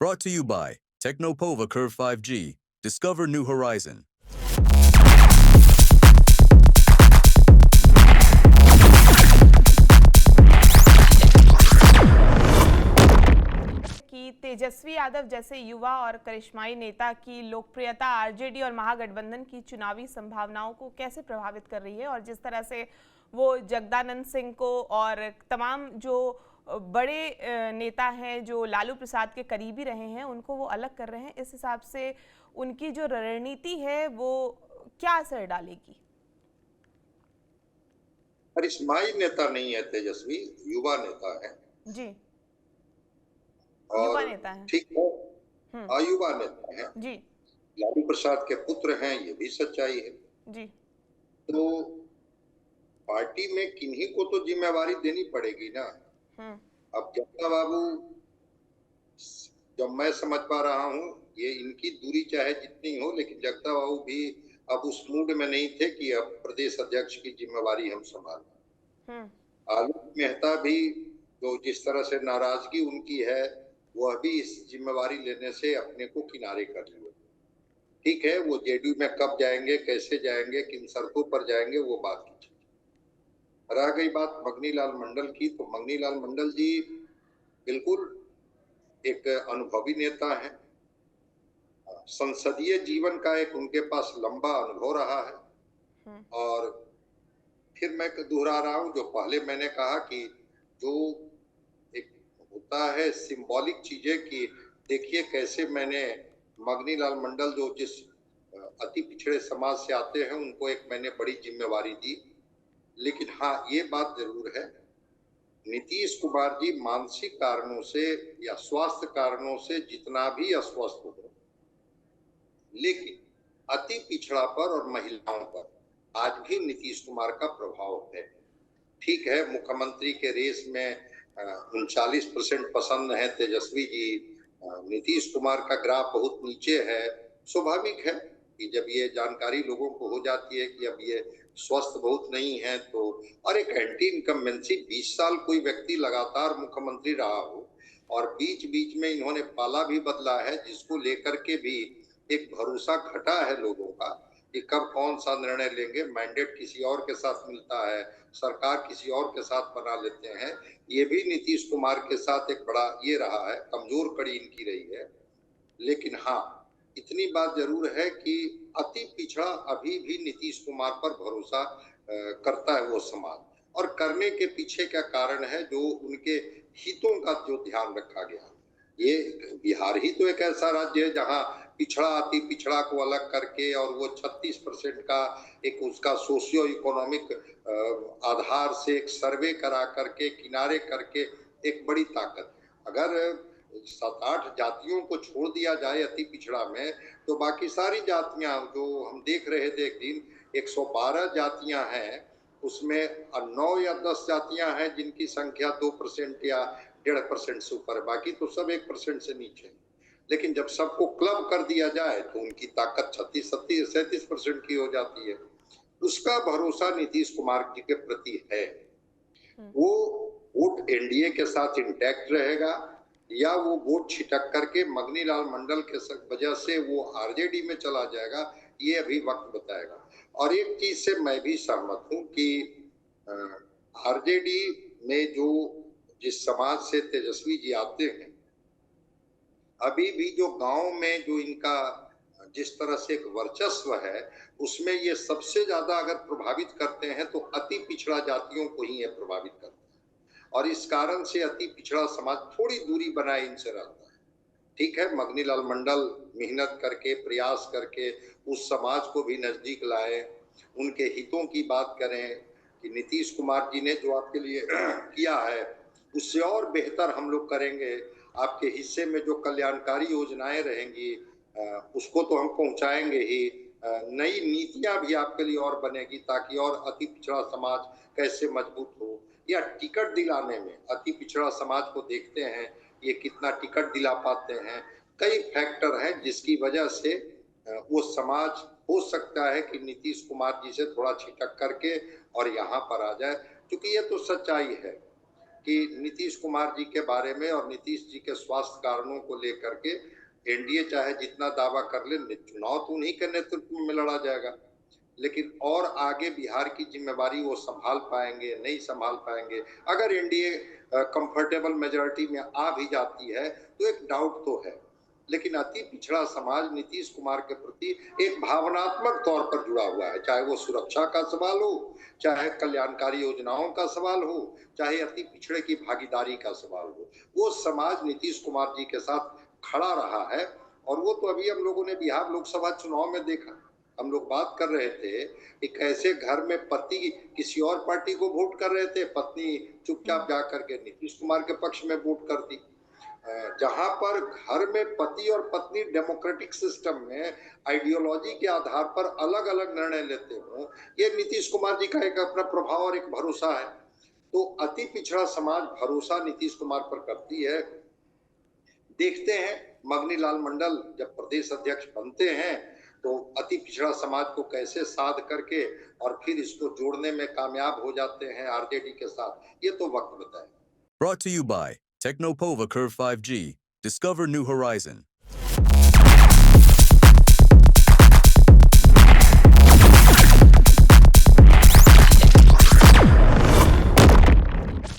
Brought to you by Technopova Curve 5G. Discover new horizon. कि तेजस्वी यादव जैसे युवा और करिश्माई नेता की लोकप्रियता आरजेडी और महागठबंधन की चुनावी संभावनाओं को कैसे प्रभावित कर रही है, और जिस तरह से वो जगदानंद सिंह को और तमाम जो बड़े नेता हैं जो लालू प्रसाद के करीबी रहे हैं उनको वो अलग कर रहे हैं, इस हिसाब से उनकी जो रणनीति है वो क्या असर डालेगी? करिश्माई नेता नहीं है तेजस्वी, युवा नेता है जी, युवा और नेता है। ठीक है, युवा नेता है जी लालू प्रसाद के पुत्र हैं, ये भी सच्चाई है। जी। तो पार्टी में किन्हीं को तो जिम्मेवारी देनी पड़ेगी ना। अब जगदा बाबू, जब मैं समझ पा रहा हूँ, ये इनकी दूरी चाहे जितनी हो, लेकिन जगदा बाबू भी अब उस मूड में नहीं थे कि अब प्रदेश अध्यक्ष की जिम्मेवारी हम संभालें। आलोक मेहता भी जो जिस तरह से नाराजगी उनकी है, वह भी इस जिम्मेवारी लेने से अपने को किनारे कर लिए। ठीक है, वो जेडीयू में कब जाएंगे, कैसे जाएंगे, किन सड़कों पर जाएंगे, वो बात की चीज। रह गई बात मगनीलाल मंडल की, तो मगनीलाल मंडल जी बिल्कुल एक अनुभवी नेता है। संसदीय जीवन का एक उनके पास लंबा अनुभव रहा है। और फिर मैं दोहरा रहा हूं जो पहले मैंने कहा कि जो एक होता है सिंबॉलिक चीजें कि देखिए कैसे मैंने मगनीलाल मंडल जो जिस अति पिछड़े समाज से आते हैं उनको एक मैंने बड़ी जिम्मेवारी दी। लेकिन हाँ, ये बात जरूर है, नीतीश कुमार जी मानसिक कारणों से या स्वास्थ्य कारणों से जितना भी अस्वस्थ हो, लेकिन अति पिछड़ा पर और महिलाओं पर आज भी नीतीश कुमार का प्रभाव है। ठीक है, मुख्यमंत्री के रेस में 39% पसंद है तेजस्वी जी, नीतीश कुमार का ग्राफ बहुत नीचे है। स्वाभाविक है कि जब ये जानकारी लोगों को हो जाती है कि अब ये स्वस्थ बहुत नहीं है, तो और एक एंटी इनकम्बेंसी 20 साल कोई व्यक्ति लगातार मुख्यमंत्री रहा हो और बीच बीच में इन्होंने पाला भी बदला है, जिसको लेकर के भी एक भरोसा घटा है लोगों का कि कब कौन सा निर्णय लेंगे। मैंडेट किसी और के साथ मिलता है, सरकार किसी और के साथ बना लेते हैं। ये भी नीतीश कुमार के साथ एक बड़ा ये रहा है, कमजोर कड़ी इनकी रही है। लेकिन हाँ, इतनी बात जरूर है कि अति पिछड़ा अभी भी नीतीश कुमार पर भरोसा करता है वो समाज, और करने के पीछे क्या कारण है, जो उनके हितों का जो ध्यान रखा गया। ये बिहार ही तो एक ऐसा राज्य है जहाँ पिछड़ा अति पिछड़ा को अलग करके और वो 36% का एक उसका सोशियो इकोनॉमिक आधार से एक सर्वे करा करके किनारे करके एक बड़ी ताकत। अगर 7-8 जातियों को छोड़ दिया जाए अति पिछड़ा में, तो बाकी सारी जातियां जो हम देख रहे थे एक दिन, 112 जातियां हैं, उसमें 9 या 10 जातियां हैं जिनकी संख्या 2% या 1.5% से ऊपर, बाकी तो सब 1% से नीचे। लेकिन जब सबको क्लब कर दिया जाए तो उनकी ताकत 36-37% की हो जाती है। उसका भरोसा नीतीश कुमार जी के प्रति है। वो वोट एनडीए के साथ इंटैक्ट रहेगा या वो वोट छिटक करके मगनीलाल मंडल के वजह से वो आरजेडी में चला जाएगा, ये अभी वक्त बताएगा। और एक चीज से मैं भी सहमत हूं कि आरजेडी में जो जिस समाज से तेजस्वी जी आते हैं, अभी भी जो गांव में जो इनका जिस तरह से एक वर्चस्व है, उसमें ये सबसे ज्यादा अगर प्रभावित करते हैं तो अति पिछड़ा जातियों को ही ये प्रभावित करते हैं। और इस कारण से अति पिछड़ा समाज थोड़ी दूरी बनाए इनसे रहता है। ठीक है, मगनीलाल मंडल मेहनत करके प्रयास करके उस समाज को भी नजदीक लाए, उनके हितों की बात करें कि नीतीश कुमार जी ने जो आपके लिए किया है उससे और बेहतर हम लोग करेंगे, आपके हिस्से में जो कल्याणकारी योजनाएं रहेंगी उसको तो हम पहुंचाएंगे ही, नई नीतियां भी आपके लिए और बनेगी ताकि और अति पिछड़ा समाज कैसे मजबूत हो। या टिकट दिलाने में अति पिछड़ा समाज को देखते हैं ये कितना टिकट दिला पाते हैं, कई फैक्टर हैं जिसकी वजह से वो समाज हो सकता है कि नीतीश कुमार जी से थोड़ा छिटक करके और यहाँ पर आ जाए, क्योंकि ये तो सच्चाई है। कि नीतीश कुमार जी के बारे में और नीतीश जी के स्वास्थ्य कारणों को लेकर के एनडीए चाहे जितना दावा कर ले, चुनाव तो उन्हीं के नेतृत्व में लड़ा जाएगा, लेकिन और आगे बिहार की जिम्मेवारी वो संभाल पाएंगे, नहीं संभाल पाएंगे। अगर एनडीए कंफर्टेबल मेजॉरिटी में आ भी जाती है तो एक डाउट तो है, लेकिन अति पिछड़ा समाज नीतीश कुमार के प्रति एक भावनात्मक तौर पर जुड़ा हुआ है, चाहे वो सुरक्षा का सवाल हो, चाहे कल्याणकारी योजनाओं का सवाल हो, चाहे अति पिछड़े की भागीदारी का सवाल हो। वो समाज नीतीश कुमार जी के साथ खड़ा रहा है और वो तो अभी हम लोगों ने बिहार लोकसभा चुनाव में देखा। हम लोग बात कर रहे थे कि कैसे घर में पति किसी और पार्टी को वोट कर रहे थे, पत्नी चुपचाप जाकर के नीतीश कुमार के पक्ष में वोट कर दी। जहां पर घर में पति और पत्नी डेमोक्रेटिक सिस्टम में आइडियोलॉजी के आधार पर अलग अलग निर्णय लेते हो, ये नीतीश कुमार जी का एक अपना प्रभाव और एक भरोसा है। तो अति पिछड़ा समाज भरोसा नीतीश कुमार पर करती है। देखते हैं मगनी लाल मंडल जब प्रदेश अध्यक्ष बनते हैं तो अति पिछड़ा समाज को कैसे साध करके और फिर इसको जोड़ने में कामयाब हो जाते हैं आरजेडी के साथ, ये तो वक्त बताए। Brought to you by Technopova Curve 5G. Discover new horizon.